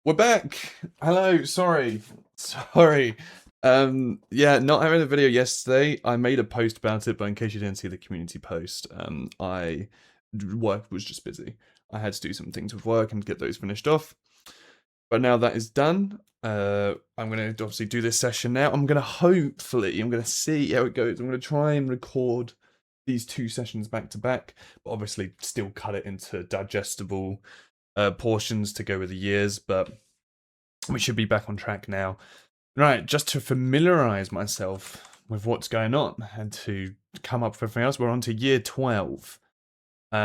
We're back. Hello. Sorry. Yeah, not having a video yesterday. I made a post about it, but in case you didn't see the community post, work was just busy. I had to do some things with work and get those finished off. But now that is done, I'm gonna obviously do this session now. I'm gonna see how it goes. I'm gonna try and record these two sessions back to back, but obviously still cut it into digestible portions to go with the years, but we should be back on track now. Right, just to familiarize myself with what's going on and to come up with everything else, we're on to year 12. We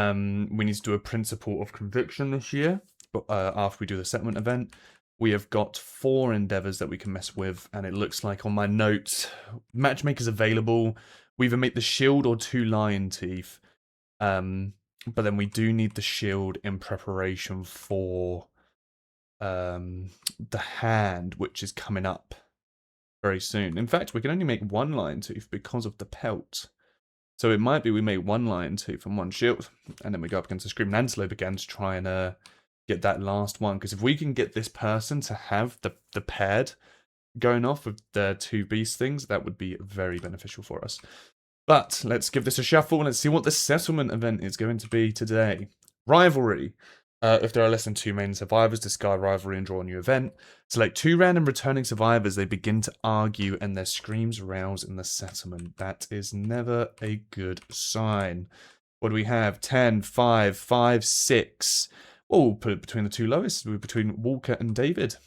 need to do a principle of conviction this year, but after we do the settlement event. We have got 4 endeavors that we can mess with, and it looks like on my notes, matchmakers available. We either make the shield or 2 lion teeth. But then we do need the shield in preparation for the hand, which is coming up very soon. In fact, we can only make 1 lion tooth because of the pelt. So it might be we make 1 lion tooth and 1 shield, and then we go up against the Screaming Antelope again to try and get that last one. Because if we can get this person to have the paired going off with the 2 beast things, that would be very beneficial for us. But let's give this a shuffle and let's see what the settlement event is going to be today. Rivalry. If there are less than 2 main survivors, discard rivalry and draw a new event. Select 2 random returning survivors. They begin to argue and their screams rouse in the settlement. That is never a good sign. What do we have? 10, 5, 5, 6. Oh, we'll put it between the 2 lowest. We're between Walker and David.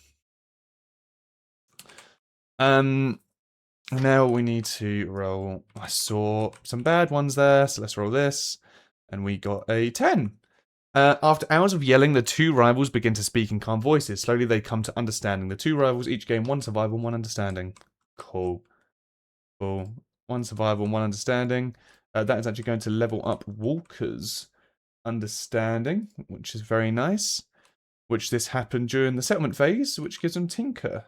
Now we need to roll. I saw some bad ones there, so let's roll this. And we got a 10. After hours of yelling, the 2 rivals begin to speak in calm voices. Slowly they come to understanding. The 2 rivals each gain 1 survival and 1 understanding. Cool. 1 survival and 1 understanding. That is actually going to level up Walker's understanding, which is very nice. Which this happened during the settlement phase, which gives them Tinker.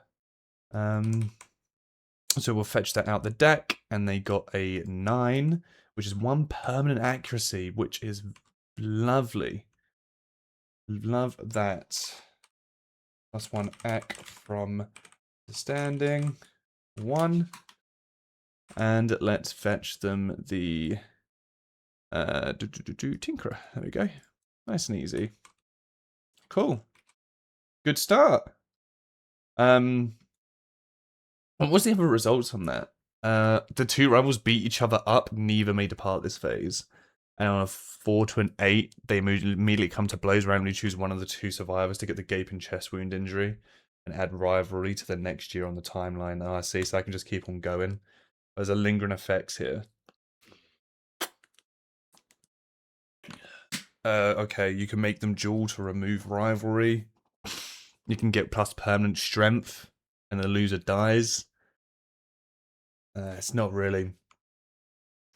So we'll fetch that out the deck, and they got a 9, which is 1 permanent accuracy, which is lovely. Love that. Plus 1 ac from understanding. 1. And let's fetch them the Tinkerer. There we go. Nice and easy. Cool. Good start. What was the other results on that? The 2 rivals beat each other up. Neither made a part of this phase. And on a 4 to an 8, they immediately come to blows. Randomly choose one of the 2 survivors to get the gaping chest wound injury and add rivalry to the next year on the timeline. Oh, I see. So I can just keep on going. There's a lingering effects here. Okay, you can make them duel to remove rivalry. You can get plus permanent strength, and the loser dies. It's not really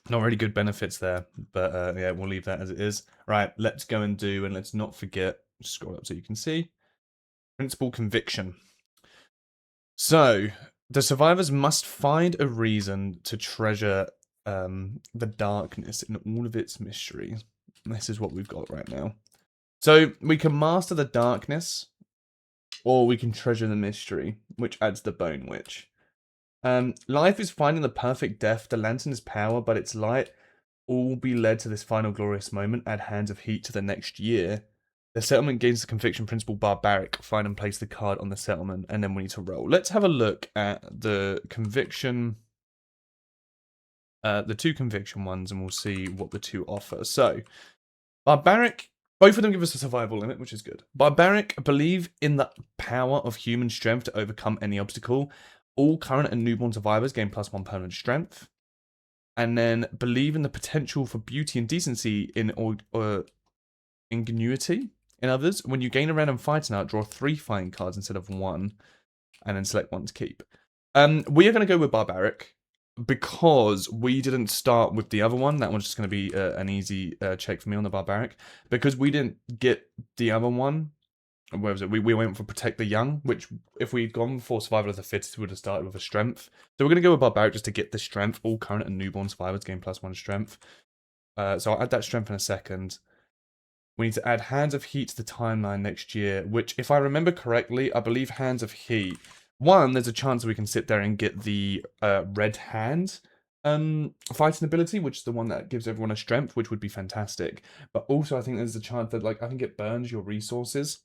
good benefits there, but yeah, we'll leave that as it is. Right, let's go and do, and let's not forget, scroll up so you can see, principal conviction. So, the survivors must find a reason to treasure the darkness in all of its mysteries. This is what we've got right now. So, we can master the darkness, or we can treasure the mystery, which adds the Bone Witch. Life is finding the perfect death. The lantern is power, but its light all be led to this final glorious moment. Add Hands of Heat to the next year. The settlement gains the conviction principle barbaric. Find and place the card on the settlement, and then we need to roll. Let's have a look at the conviction, the 2 conviction ones, and we'll see what the 2 offer. So, barbaric. Both of them give us a survival limit, which is good. Barbaric, believe in the power of human strength to overcome any obstacle. All current and newborn survivors gain plus 1 permanent strength. And then believe in the potential for beauty and decency in or ingenuity in others. When you gain a random fighting out, draw 3 fighting cards instead of 1. And then select 1 to keep. We are going to go with Barbaric because we didn't start with the other one. That one's just going to be an easy check for me on the Barbaric. Because we didn't get the other one. Where was it? We went for Protect the Young, which if we'd gone for Survival of the Fittest, we would have started with a Strength. So we're going to go with Barbaric just to get the Strength. All current and newborn survivors gain plus 1 Strength. So I'll add that Strength in a second. We need to add Hands of Heat to the timeline next year, which, if I remember correctly, I believe Hands of Heat. One, there's a chance we can sit there and get the red hand fighting ability, which is the one that gives everyone a strength, which would be fantastic. But also, I think there's a chance that, like, I think it burns your resources,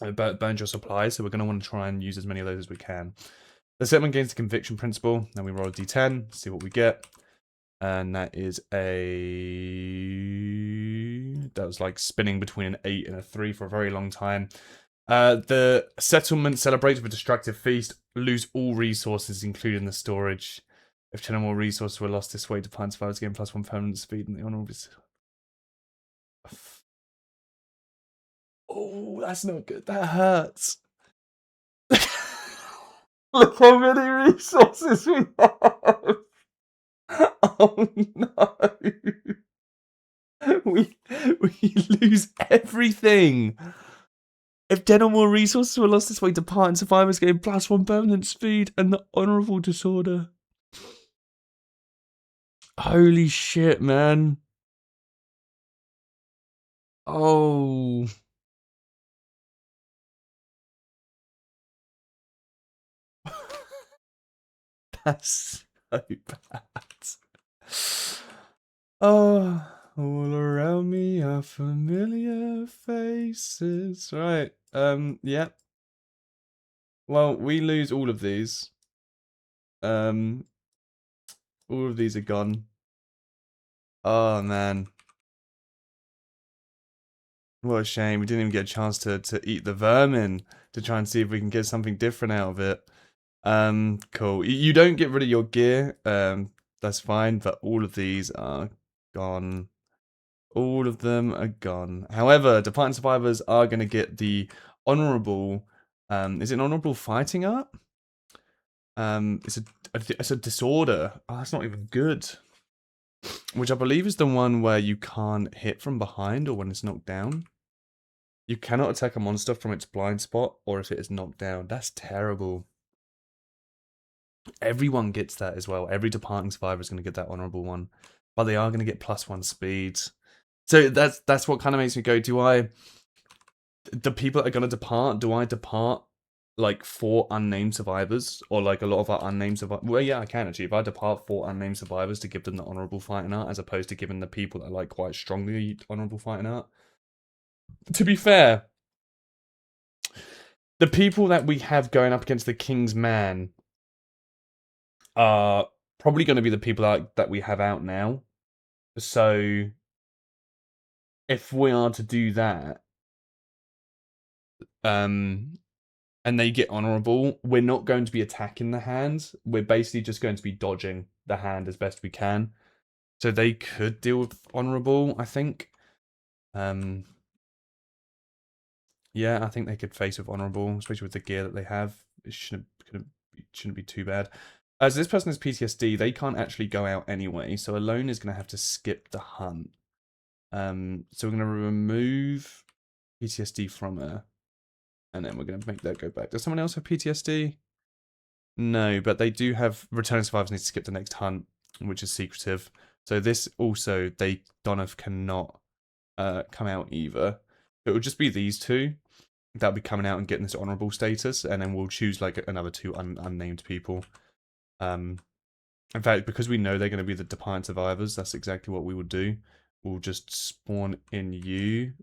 burns your supplies, so we're going to want to try and use as many of those as we can. The settlement gains the conviction principle. Then we roll a d10, see what we get. And that is that was like spinning between an 8 and a 3 for a very long time. The settlement celebrates with a destructive feast. Lose all resources, including the storage. If 10 or more resources were lost this way, Defiant Survivors gain +1 permanent speed and the honorable. Oh, that's not good. That hurts. Look how many resources we have. Oh no. We lose everything. If 10 or more resources were lost this way, Departing Survivors gain +1 permanent speed and the honorable disorder. Holy shit, man. Oh. That's so bad. Oh, all around me are familiar faces. Right. Yeah. Well, we lose all of these. All of these are gone. Oh man. What a shame. We didn't even get a chance to eat the vermin to try and see if we can get something different out of it. Cool. You don't get rid of your gear. That's fine, but all of these are gone. All of them are gone. However, Defiant Survivors are going to get the honorable. Is it an honorable fighting art? It's a disorder. Oh, that's not even good. Which I believe is the one where you can't hit from behind or when it's knocked down. You cannot attack a monster from its blind spot or if it is knocked down. That's terrible. Everyone gets that as well. Every departing survivor is going to get that honorable one. But they are going to get +1 speed. So that's what kind of makes me go, the people that are going to depart, do I depart like 4 unnamed survivors? Or like a lot of our unnamed survivors? Well, yeah, I can actually. If I depart 4 unnamed survivors to give them the honorable fighting art, as opposed to giving the people that like quite strongly honorable fighting art. To be fair, the people that we have going up against the King's Man are probably going to be the people that we have out now. So if we are to do that, and they get honorable, we're not going to be attacking the hand. We're basically just going to be dodging the hand as best we can. So they could deal with honorable, I think. Yeah, I think they could face with honorable, especially with the gear that they have. It shouldn't be too bad. As this person has PTSD, they can't actually go out anyway. So Alone is going to have to skip the hunt. So we're going to remove PTSD from her. And then we're going to make that go back. Does someone else have PTSD? No, but they do have returning survivors need to skip the next hunt, which is secretive. So this also, Donoff cannot come out either. It would just be these two that'll be coming out and getting this honorable status, and then we'll choose like another 2 unnamed people. In fact, because we know they're going to be the defiant survivors, that's exactly what we would do. We'll just spawn in you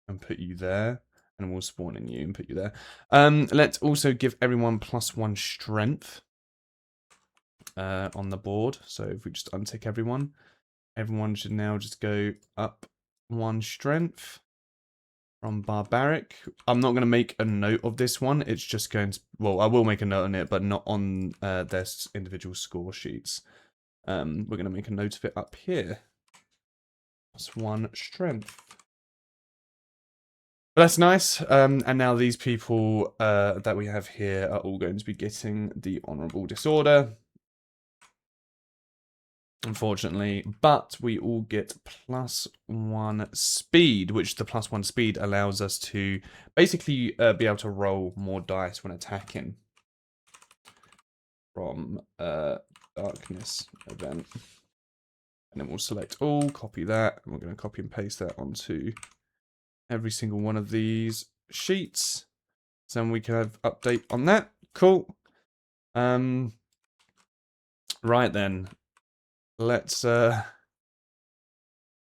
and put you there, and we'll spawn in you and put you there. Let's also give everyone +1 strength on the board. So if we just untick everyone should now just go up 1 strength. From Barbaric. I'm not going to make a note of this one. It's just going to... Well, I will make a note on it, but not on their individual score sheets. We're going to make a note of it up here. +1 strength. But that's nice. And now these people that we have here are all going to be getting the Honourable Disorder. Unfortunately, but we all get +1 speed, which the +1 speed allows us to basically be able to roll more dice when attacking from darkness event. And then we'll select all, copy that, and we're going to copy and paste that onto every single one of these sheets. So then we can have update on that. Cool. Right then. Let's well,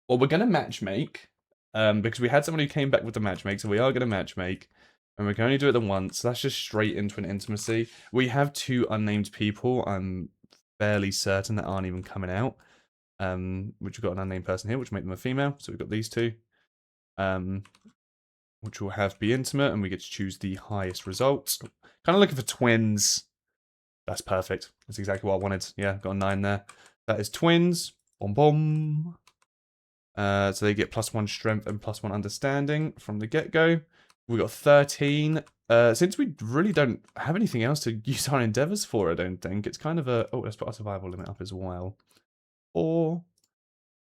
we're gonna matchmake. Because we had someone who came back with the matchmake, so we are gonna matchmake. And we can only do it the once. So that's just straight into an intimacy. We have 2 unnamed people, I'm fairly certain, that aren't even coming out. Which we've got an unnamed person here, which will make them a female. So we've got these 2. Which will have be intimate, and we get to choose the highest results. Kind of looking for twins. That's perfect. That's exactly what I wanted. Yeah, got a 9 there. That is twins. Boom, boom. So they get +1 strength and +1 understanding from the get-go. We got 13. Since we really don't have anything else to use our endeavors for, I don't think. It's kind of a... Oh, let's put our survival limit up as well. Or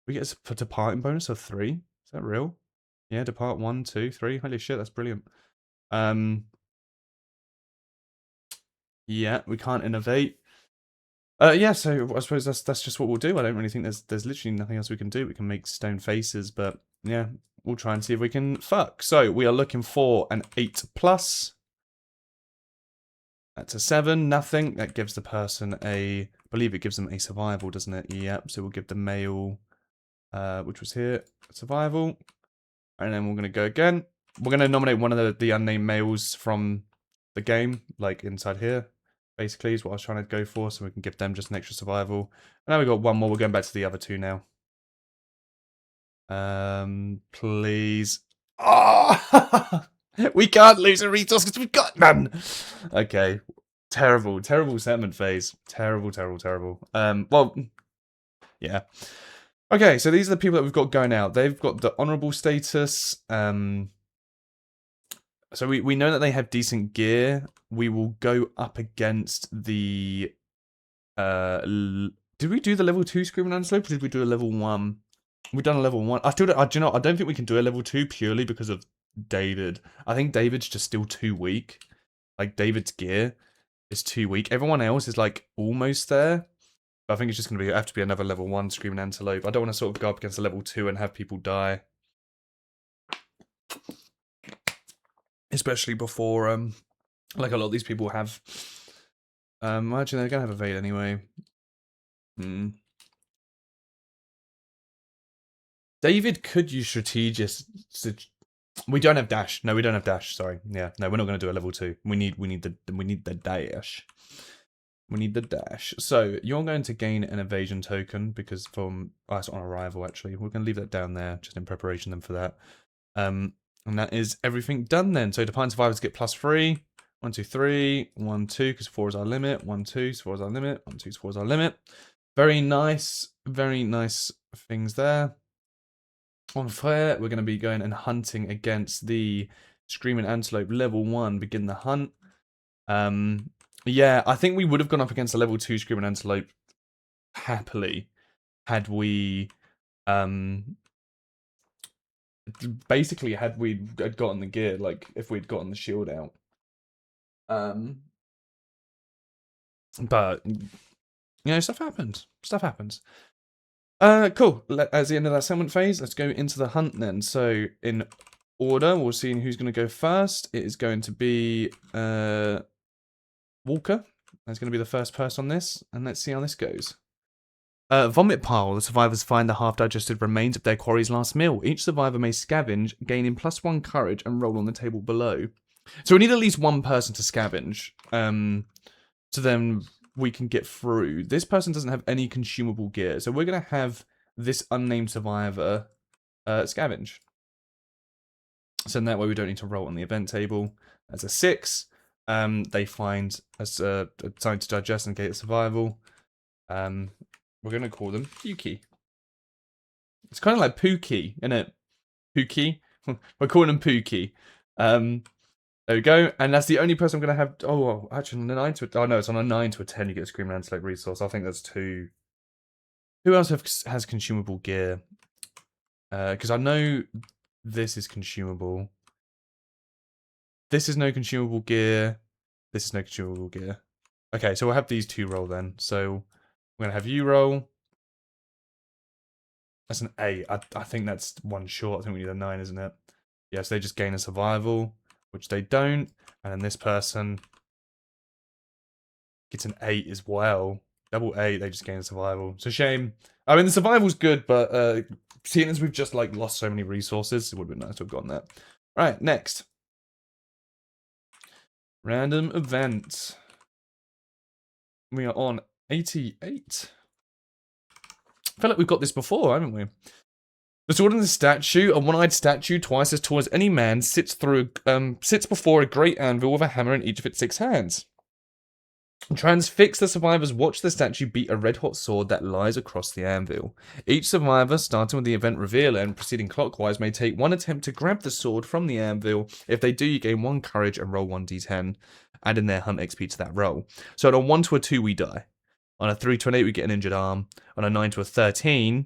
we get a departing bonus of 3. Is that real? Yeah, depart 1, 2, 3. Holy shit, that's brilliant. Yeah, we can't innovate. Yeah, so I suppose that's just what we'll do. I don't really think there's literally nothing else we can do. We can make stone faces, but yeah, we'll try and see if we can fuck. So we are looking for an 8+. That's a 7, nothing. That gives the person I believe it gives them a survival, doesn't it? Yep, so we'll give the male, which was here, survival. And then we're going to go again. We're going to nominate one of the unnamed males from the game, like inside here. Basically is what I was trying to go for, so we can give them just an extra survival. And now we've got one more. We're going back to the other 2 now. Please. Oh! We can't lose a resource because we've got none. Okay. Terrible, terrible settlement phase. Terrible, terrible, terrible. Well, yeah. Okay, so these are the people that we've got going out. They've got the honourable status. So we know that they have decent gear. We will go up against the... did we do the level 2 Screaming Antelope, or did we do a level 1? We've done a level 1. I still don't, do you know, I don't think we can do a level 2 purely because of David. I think David's just still too weak. Like, David's gear is too weak. Everyone else is, like, almost there. But I think it's just going to have to be another level 1 Screaming Antelope. I don't want to sort of go up against a level 2 and have people die. Especially before, like a lot of these people have. Imagine they're going to have evade anyway. David could use strategic. We don't have dash. No, we don't have dash. Sorry. Yeah. No, we're not going to do a level 2. We need the dash. We need the dash. So you're going to gain an evasion token because from that's on arrival. Actually, we're going to leave that down there just in preparation then for that. And that is everything done then. So Defiant Survivors get +3. 1, 2, 3. 1, 2 because 4 is our limit. 1, 2 so 4 is our limit. 1, 2 so 4 is our limit. Very nice things there. Enfaire, we're going to be going and hunting against the Screaming Antelope level 1, begin the hunt. Yeah, I think we would have gone up against a level 2 Screaming Antelope happily had we, basically had we gotten the gear, like if we'd gotten the shield out. But, you know, stuff happens. Stuff happens. Cool. As the end of that settlement phase, let's go into the hunt then. So, in order, we'll see who's going to go first. It is going to be Walker. That's going to be the first person on this, and let's see how this goes. Vomit pile. The survivors find the half-digested remains of their quarry's last meal. Each survivor may scavenge, gaining +1 courage, and roll on the table below. So we need at least one person to scavenge. So then we can get through. This person doesn't have any consumable gear, so we're going to have this unnamed survivor scavenge. So that way we don't need to roll on the event table. As a 6, they find as something to digest and get survival. We're going to call them Pookie. It's kind of like Pookie, isn't it? Pookie? We're calling him Pookie. There we go, and that's the only person I'm going to have... Oh, well, actually, on a 9 to a... Oh, no, it's on a 9 to a 10 you get a Screaming Antelope resource. I think that's 2. Who else has consumable gear? Because I know this is consumable. This is no consumable gear. This is no consumable gear. Okay, so we'll have these 2 roll then. So we're going to have you roll. That's an 8. I think that's 1 short. I think we need a 9, isn't it? Yes, they just gain a survival, which they don't. And then this person gets an 8 as well. Double 8, they just gain a survival. It's a shame. I mean, the survival's good, but seeing as we've just like lost so many resources, it would have been nice to have gotten that. Right, next. Random event. We are on 88. I feel like we've got this before, haven't we? The sword in the statue, a one-eyed statue twice as tall as any man, sits before a great anvil with a hammer in each of its 6 hands. Transfix the survivors watch the statue beat a red-hot sword that lies across the anvil. Each survivor, starting with the event reveal and proceeding clockwise, may take one attempt to grab the sword from the anvil. If they do, you gain 1 courage and roll 1d10, adding their hunt XP to that roll. So on a 1 to a 2, we die. On a 3 to an 8, we get an injured arm. On a 9 to a 13,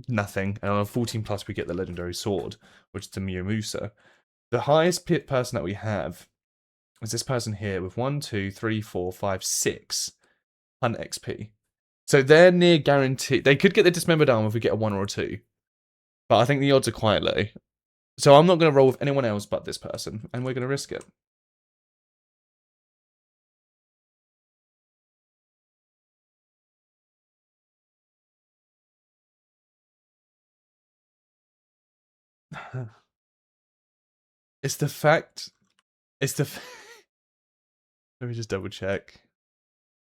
nothing. And on a 14 plus, we get the legendary sword, which is the Miyamusa. The highest person that we have is this person here with 1, 2, 3, 4, 5, 6 hunt XP. So they're near guaranteed. They could get the dismembered arm if we get a 1 or a 2. But I think the odds are quite low. So I'm not going to roll with anyone else but this person, and we're going to risk it. It's the fact. It's the. Let me just double check.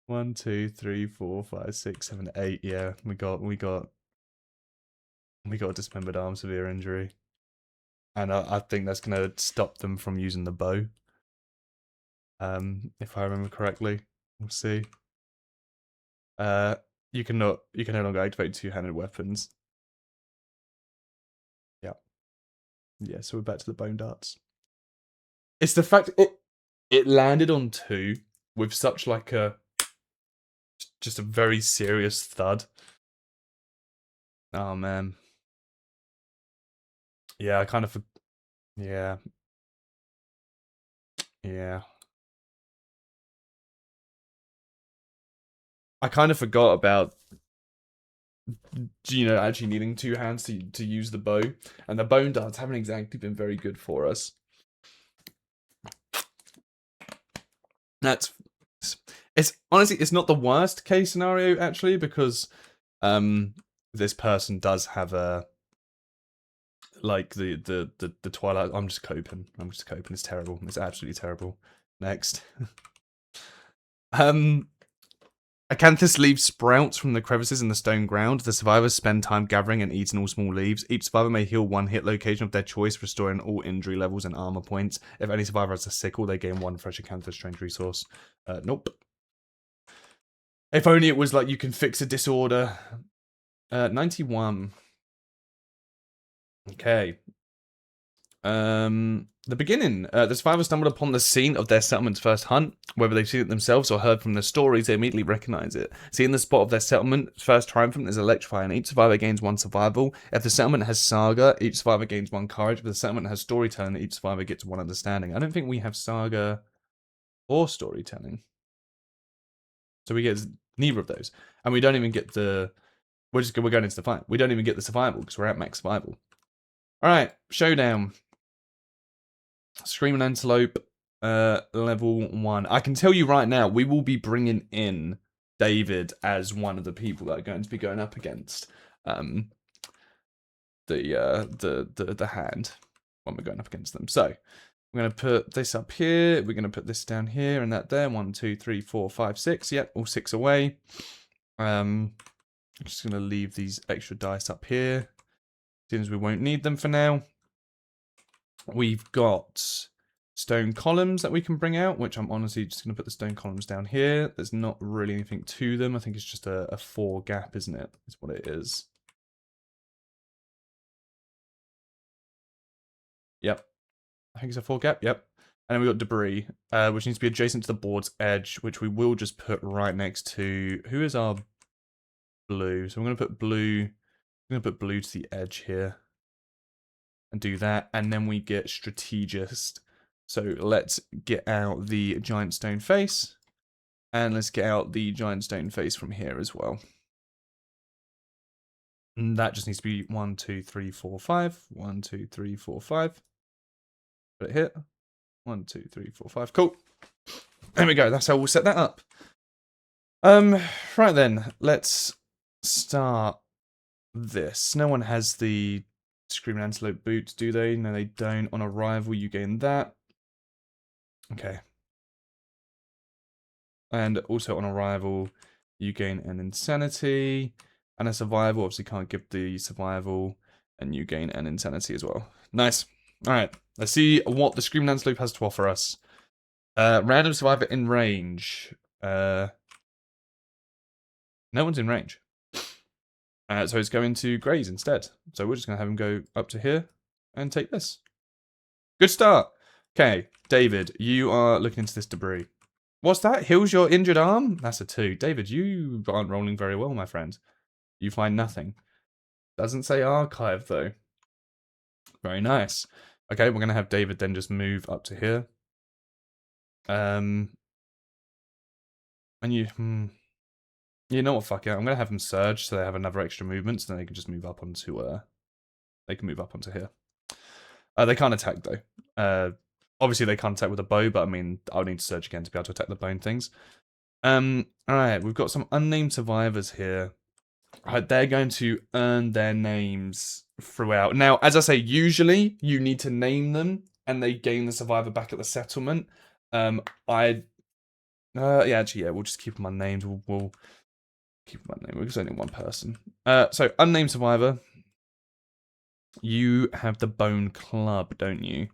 1, 2, 3, 4, 5, 6, 7, 8. Yeah, we got a dismembered arm, severe injury, and I think that's gonna stop them from using the bow. If I remember correctly, we'll see. You can no longer activate 2-handed weapons. Yeah, yeah. So we're back to the bone darts. It's the fact it landed on 2 with such like just a very serious thud. Oh man. Yeah, I kind of. Yeah. Yeah. I kind of forgot about actually needing 2 hands to use the bow, and the bone darts haven't exactly been very good for us. It's honestly, it's not the worst case scenario actually, because this person does have a like the Twilight. I'm just coping. It's terrible. It's absolutely terrible. Next. Acanthus leaves sprouts from the crevices in the stone ground. The survivors spend time gathering and eating all small leaves. Each survivor may heal 1 hit location of their choice, restoring all injury levels and armor points. If any survivor has a sickle, they gain 1 fresh Acanthus strange resource. Nope. If only it was like you can fix a disorder. 91. Okay. The beginning. The survivors stumbled upon the scene of their settlement's first hunt. Whether they've seen it themselves or heard from their stories, they immediately recognize it. Seeing the spot of their settlement, first triumphant is electrifying. Each survivor gains 1 survival. If the settlement has saga, each survivor gains 1 courage. If the settlement has storytelling, each survivor gets 1 understanding. I don't think we have saga or storytelling. So we get neither of those. And we don't even get the... We're going into the fight. We don't even get the survival because we're at max survival. Alright, showdown. Screaming Antelope, level 1. I can tell you right now, we will be bringing in David as one of the people that are going to be going up against the hand when we're going up against them. So we're going to put this up here. We're going to put this down here and that there. 1, 2, 3, 4, 5, 6. Yep, all 6 away. I'm just going to leave these extra dice up here, since we won't need them for now. We've got stone columns that we can bring out, which I'm honestly just going to put the stone columns down here. There's not really anything to them. I think it's just a 4 gap, isn't it? Is what it is. Yep. I think it's a 4 gap. Yep. And then we've got debris, which needs to be adjacent to the board's edge, which we will just put right next to... Who is our blue? So I'm going to put blue... I'm going to put blue to the edge here. And do that, and then we get strategist. So let's get out the giant stone face, and let's get out the giant stone face from here as well. And that just needs to be 1, 2, 3, 4, 5. 1, 2, 3, 4, 5. Put it here. 1, 2, 3, 4, 5. Cool. There we go. That's how we'll set that up. Right then, let's start this. No one has the Screaming Antelope boots, do they? No, they don't. On arrival, you gain that. Okay. And also on arrival, you gain an insanity and a survival. Obviously, can't give the survival, and you gain an insanity as well. Nice. All right. Let's see what the Screaming Antelope has to offer us. Random survivor in range. No one's in range. So it's going to graze instead. So we're just going to have him go up to here and take this. Good start. Okay, David, you are looking into this debris. What's that? Heals your injured arm? That's a 2. David, you aren't rolling very well, my friend. You find nothing. Doesn't say archive, though. Very nice. Okay, we're going to have David then just move up to here. And you... You know what, fuck it. I'm going to have them surge so they have another extra movement, so then they can just move up onto... they can move up onto here. They can't attack, though. Obviously, they can't attack with a bow, but I mean, I'll need to surge again to be able to attack the bone things. Alright, we've got some unnamed survivors here. Right, they're going to earn their names throughout. Now, as I say, usually you need to name them, and they gain the survivor back at the settlement. Yeah, actually, yeah, we'll just keep them unnamed. We'll keep them unnamed. We're only one person. So, unnamed survivor. You have the bone club, don't you?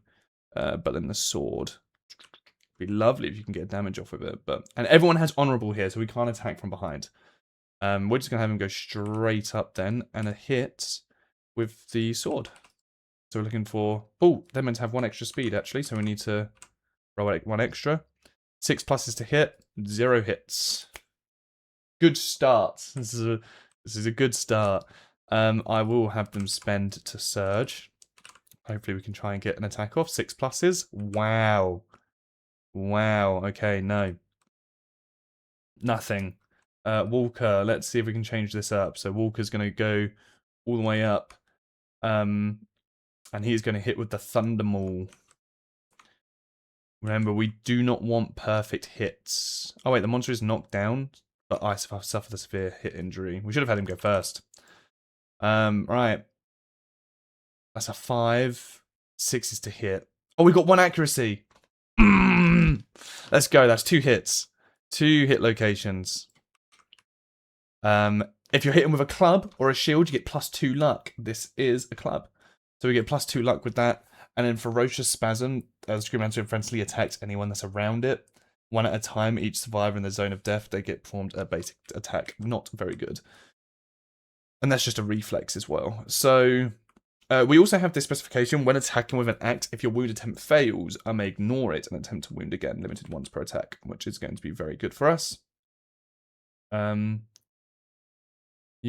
But then the sword. It'd be lovely if you can get damage off of it. And everyone has honorable here, so we can't attack from behind. We're just going to have him go straight up then, and a hit with the sword. So we're looking for... Oh, they're meant to have 1 extra speed, actually, so we need to roll 1 extra. 6 pluses to hit, 0 hits. Good start. This is a good start. I will have them spend to surge. Hopefully we can try and get an attack off. 6 pluses. Wow. Wow. Okay, no. Nothing. Walker, let's see if we can change this up. So Walker's going to go all the way up. And he's going to hit with the Thunder Maul. Remember, we do not want perfect hits. Oh wait, the monster is knocked down, but I suffered a severe hit injury. We should have had him go first. Right. That's a 5. 6 is to hit. Oh, we got 1 accuracy. Let's go. That's 2 hits. 2 hit locations. If you're hitting with a club or a shield, you get +2 luck. This is a club. So we get +2 luck with that. And then Ferocious Spasm, Scream Antelope friendly attacks anyone that's around it. 1 at a time, each survivor in the zone of death, they get performed a basic attack. Not very good. And that's just a reflex as well. So we also have this specification, when attacking with an axe, if your wound attempt fails, I may ignore it and attempt to wound again, limited once per attack, which is going to be very good for us. You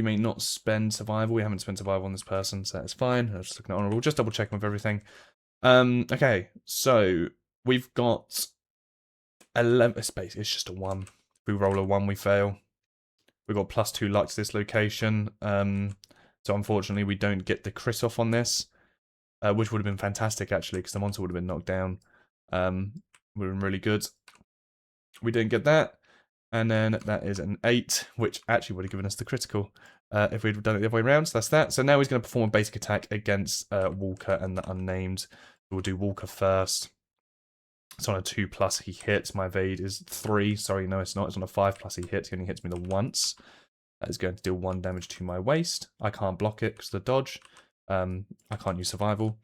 may not spend survival. We haven't spent survival on this person, so that's fine. I'm just looking at honorable, just double checking with everything. Okay, so we've got 11 space. It's just a 1. If we roll a 1, we fail. We've got +2 luck to this location. So unfortunately, we don't get the crit off on this, which would have been fantastic actually, because the monster would have been knocked down. Would have been really good. We didn't get that. And then that is an 8, which actually would have given us the critical if we'd done it the other way around. So that's that. So now he's going to perform a basic attack against Walker and the unnamed. We'll do Walker first. It's on a 2+, he hits. My evade is 3. Sorry, no, it's not. It's on a 5+, he hits. He only hits me the once. That is going to deal 1 damage to my waist. I can't block it because of the dodge. I can't use survival.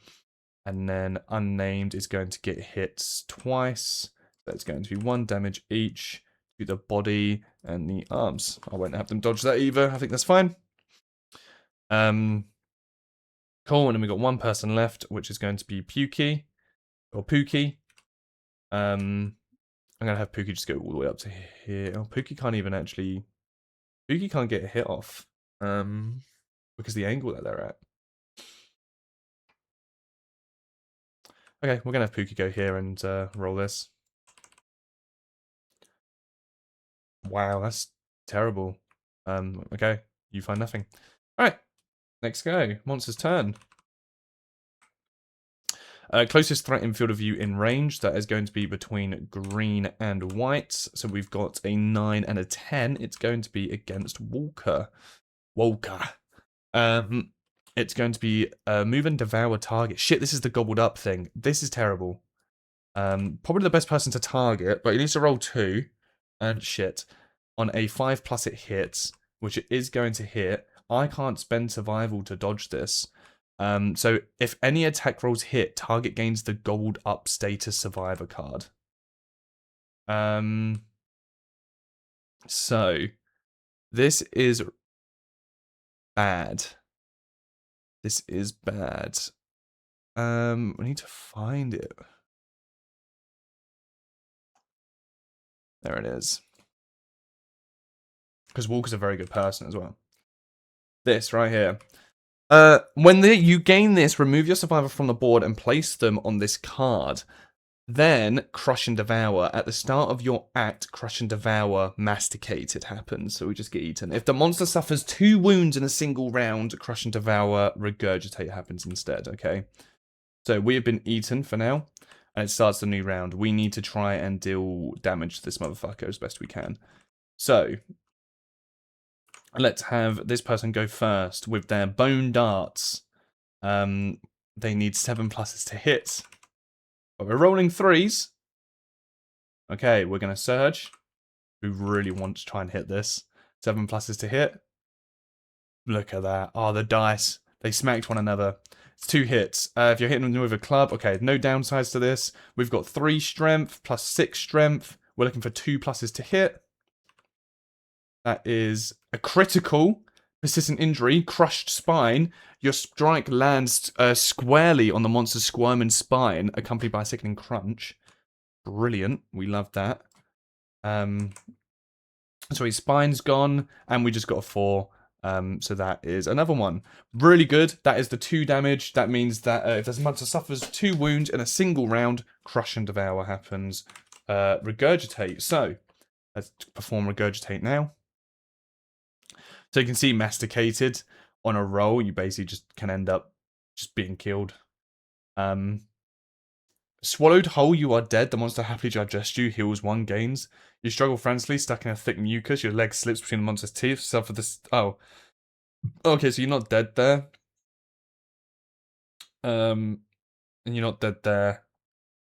And then unnamed is going to get hits twice. That's going to be 1 damage each to the body and the arms. I won't have them dodge that either. I think that's fine. Cool, and then we've got 1 person left, which is going to be Pookie. Or Pookie. I'm going to have Pookie just go all the way up to here. Oh, Pookie can't even actually... Pookie can't get a hit off. Because the angle that they're at. Okay, we're going to have Pookie go here and roll this. Wow, that's terrible. Okay, you find nothing. Alright, Next go. Monster's turn. Closest threat in field of view in range. That is going to be between green and white. So we've got a 9 and a 10. It's going to be against Walker. It's going to be move and devour target. Shit, this is the gobbled up thing. This is terrible. Probably the best person to target, but he needs to roll 2. And shit. On a 5+ it hits, which it is going to hit. I can't spend survival to dodge this. So if any attack rolls hit, target gains the gobbled up status survivor card. So this is bad. This is bad. We need to find it. There it is. Because Walker's a very good person as well. This right here. When you gain this, remove your survivor from the board and place them on this card. Then, Crush and Devour. At the start of your act, Crush and Devour Masticated happens, so we just get eaten. If the monster suffers 2 wounds in a single round, Crush and Devour Regurgitate happens instead, okay? So we have been eaten for now, and it starts the new round. We need to try and deal damage to this motherfucker as best we can. So, let's have this person go first with their bone darts. They need 7+ to hit. But we're rolling 3s. Okay, we're going to surge. We really want to try and hit this. 7+ to hit. Look at that. Oh, the dice. They smacked one another. It's 2 hits. If you're hitting them with a club, okay, no downsides to this. We've got 3 strength plus 6 strength. We're looking for 2+ to hit. That is a critical, persistent injury, crushed spine. Your strike lands squarely on the monster's squirming spine, accompanied by a sickening crunch. Brilliant. We love that. So his spine's gone, and we just got a 4. So that is another one. Really good. That is the 2 damage. That means that if this monster suffers 2 wounds in a single round, Crush and Devour happens. Regurgitate. So, let's perform Regurgitate now. So you can see Masticated on a roll, you basically just can end up just being killed. Swallowed whole, you are dead. The monster happily digests you, heals 1, gains. You struggle frantically, stuck in a thick mucus. Your leg slips between the monster's teeth. Suffer this. Oh. Okay, so you're not dead there. And you're not dead there.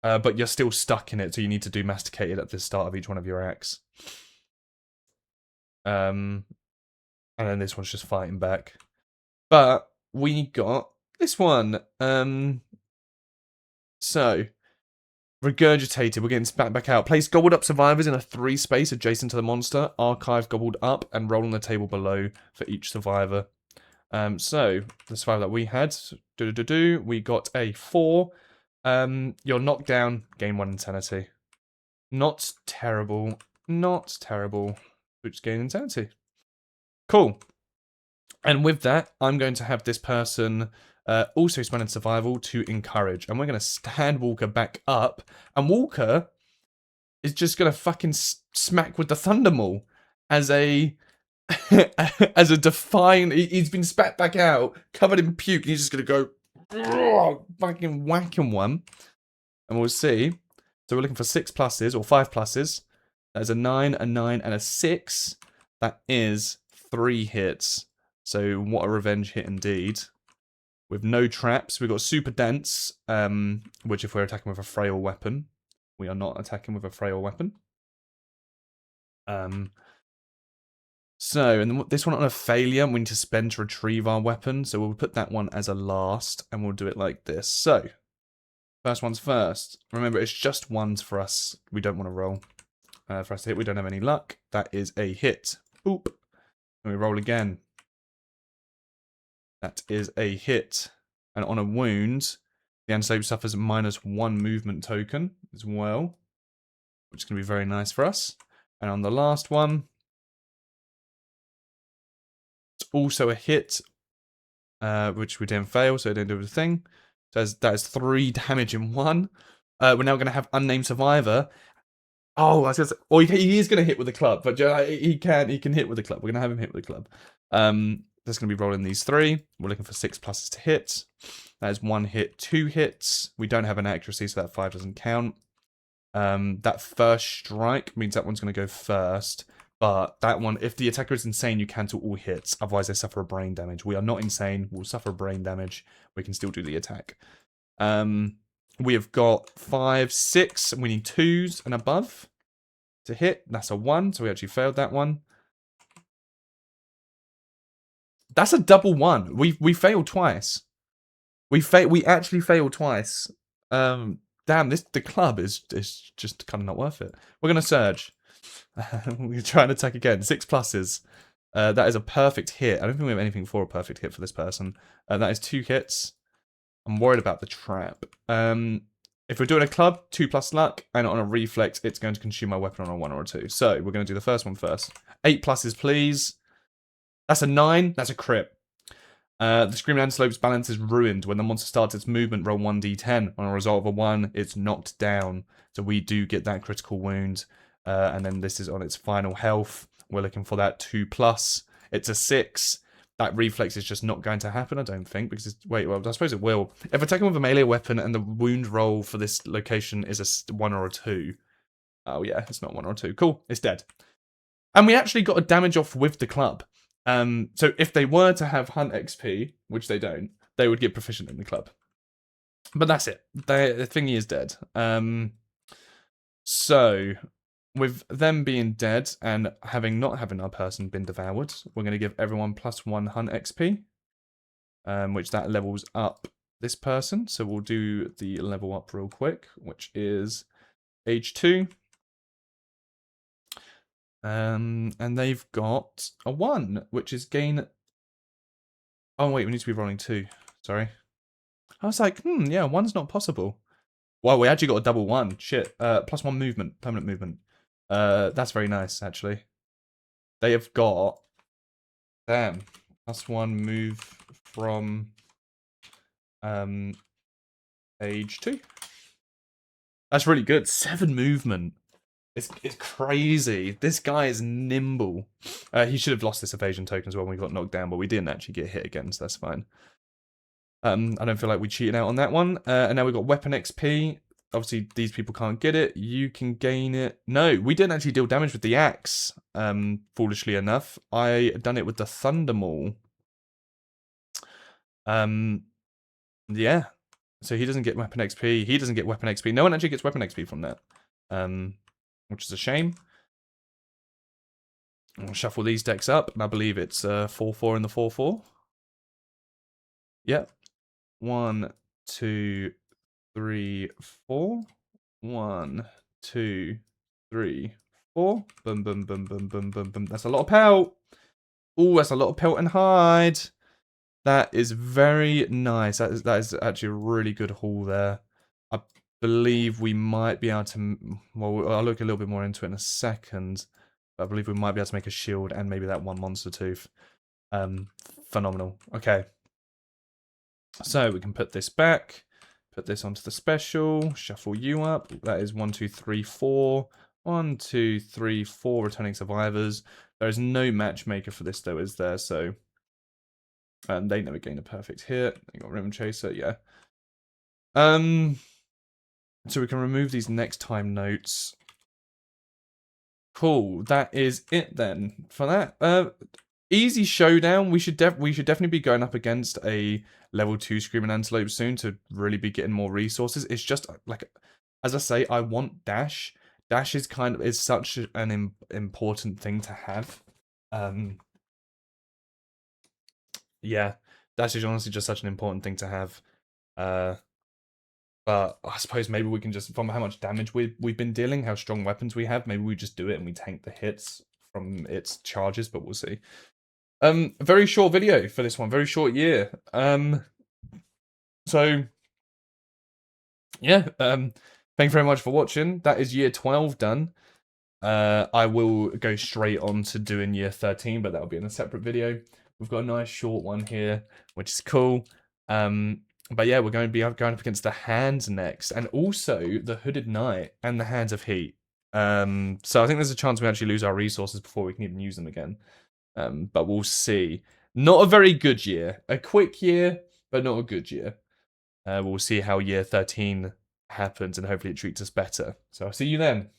But you're still stuck in it, so you need to do Masticated at the start of each one of your acts. And then this one's just fighting back. But we got this one. So, Regurgitated. We're getting spat back out. Place gobbled up survivors in a 3 space adjacent to the monster. Archive gobbled up and roll on the table below for each survivor. So, the survivor that we had, we got a 4. You're knocked down, gain 1 insanity. Not terrible. Not terrible. We just gain insanity. Cool. And with that, I'm going to have this person also spend in survival to encourage. And we're going to stand Walker back up. And Walker is just going to fucking smack with the Thunder Maul as a as a define. He's been spat back out, covered in puke. And he's just going to go fucking whacking one. And we'll see. So we're looking for 6 pluses or 5 pluses. There's a 9, a 9, and a 6. That is 3 hits. So what a revenge hit indeed. With no traps. We've got super dense, which if we're attacking with a frail weapon, we are not attacking with a frail weapon. So, and this one on a failure, we need to spend to retrieve our weapon. So we'll put that one as a last, and we'll do it like this. So, first one's first. Remember, it's just 1s for us. We don't want to roll. For us to hit, we don't have any luck. That is a hit. Boop. And we roll again. That is a hit. And on a wound, the antidote suffers -1 movement token as well, which is going to be very nice for us. And on the last one, it's also a hit, which we didn't fail, so it didn't do the thing. So that is 3 damage in 1. We're now going to have Unnamed Survivor. Oh, I was going to say, oh, he is going to hit with a club, but he can hit with a club. We're going to have him hit with a club. that's going to be rolling these 3. We're looking for 6 pluses to hit. That is 1 hit, 2 hits. We don't have an accuracy, so that 5 doesn't count. That first strike means that one's going to go first. But that one, if the attacker is insane, you cancel all hits. Otherwise, they suffer a brain damage. We are not insane. We'll suffer brain damage. We can still do the attack. We have got 5, 6. We need 2s and above to hit. That's a 1, so we actually failed that one. That's a double 1. We failed twice. We actually failed twice. Damn, the club is just kind of not worth it. We're gonna surge. We're trying to attack again. 6 pluses. That is a perfect hit. I don't think we have anything for a perfect hit for this person. That is 2 hits. I'm worried about the trap. If we're doing a club, 2+ luck, and on a reflex, it's going to consume my weapon on a 1 or a 2. So we're going to do the first one first. 8 pluses, please. That's a 9. That's a crit. The Screaming Antelope's balance is ruined. When the monster starts its movement, roll 1d10. On a result of a 1, it's knocked down. So we do get that critical wound. And then this is on its final health. We're looking for that 2+. It's a 6. That reflex is just not going to happen, I don't think. Because well, I suppose it will. If attacking with a melee weapon and the wound roll for this location is a 1 or a 2. Oh yeah, it's not 1 or a 2. Cool, it's dead. And we actually got a damage off with the club. So if they were to have Hunt XP, which they don't, they would get proficient in the club. But that's it. The thingy is dead. So, with them being dead and not having our person been devoured, we're going to give everyone +1 Hunt XP, which that levels up this person. So we'll do the level up real quick, which is age 2. And they've got a 1, which is gain... Oh, wait, we need to be rolling 2. Sorry. I was like, yeah, 1's not possible. Wow, we actually got a double 1. Shit. +1 movement, permanent movement. That's very nice, actually. They have got... Damn. +1 move from... age 2. That's really good. 7 movement. It's crazy. This guy is nimble. He should have lost this evasion token as well when we got knocked down, but we didn't actually get hit again, so that's fine. I don't feel like we cheated out on that one. And now we've got weapon XP. Obviously, these people can't get it. You can gain it. No, we didn't actually deal damage with the axe, foolishly enough. I done it with the Thunder Maul. Yeah. So he doesn't get weapon XP. He doesn't get weapon XP. No one actually gets weapon XP from that. Which is a shame. I'll shuffle these decks up, and I believe it's 4-4 in the 4-4. Yep. 1, 2, 3, 4. 1, 2, 3, 4. Boom, boom, boom, boom, boom, boom, boom. That's a lot of pelt. Oh, that's a lot of pelt and hide. That is very nice. That is actually a really good haul there. I believe we might be able to... Well, I'll look a little bit more into it in a second. But I believe we might be able to make a shield and maybe that 1 monster tooth. Phenomenal. Okay. So we can put this back. Put this onto the special. Shuffle you up. That is 1, 2, 3, 4. 1, 2, 3, 4 returning survivors. There is no matchmaker for this though, is there? So... they never gain a perfect hit. They got Rim Chaser, yeah. So we can remove these next time notes. Cool. That is it then for that. Easy showdown. We should definitely be going up against a level 2 Screaming Antelope soon to really be getting more resources. It's just like, as I say, I want dash. Dash is such an important thing to have. Yeah, dash is honestly just such an important thing to have. But I suppose maybe we can just, from how much damage we've been dealing, how strong weapons we have, maybe we just do it and we tank the hits from its charges, but we'll see. Very short video for this one, very short year. So, yeah, thank you very much for watching. That is year 12 done. I will go straight on to doing year 13, but that'll be in a separate video. We've got a nice short one here, which is cool. But yeah, we're going to be going up against the Hands next, and also the Hooded Knight and the Hands of Heat. So I think there's a chance we actually lose our resources before we can even use them again. But we'll see. Not a very good year. A quick year, but not a good year. We'll see how year 13 happens, and hopefully it treats us better. So I'll see you then.